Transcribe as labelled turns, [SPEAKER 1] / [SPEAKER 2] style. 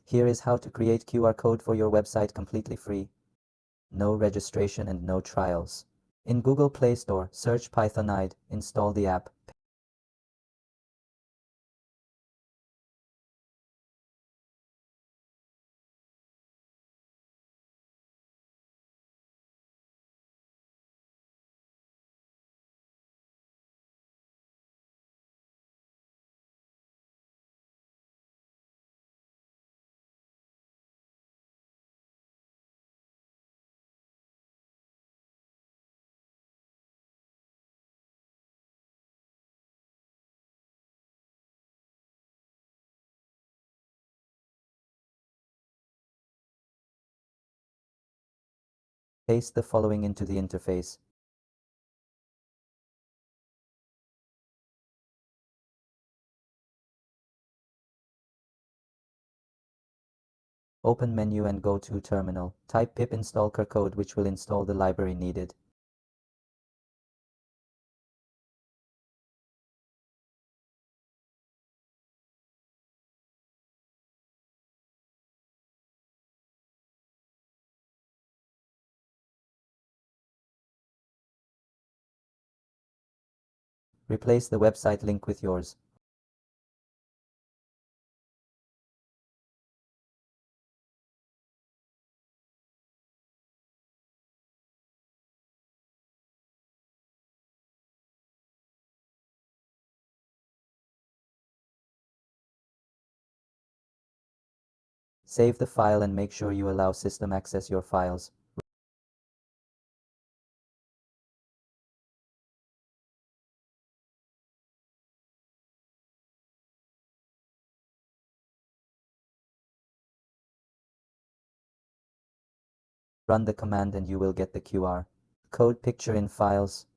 [SPEAKER 1] Here is how to create QR code for your website completely free. No registration and no trials. In Google Play Store, search Pythonide, install the app. Paste the following into the interface. Open menu and go to terminal. Type pip install qrcode, which will install the library needed. Replace the website link with yours. Save the file and make sure you allow system access your files. Run the command and you will get the QR code picture in Files.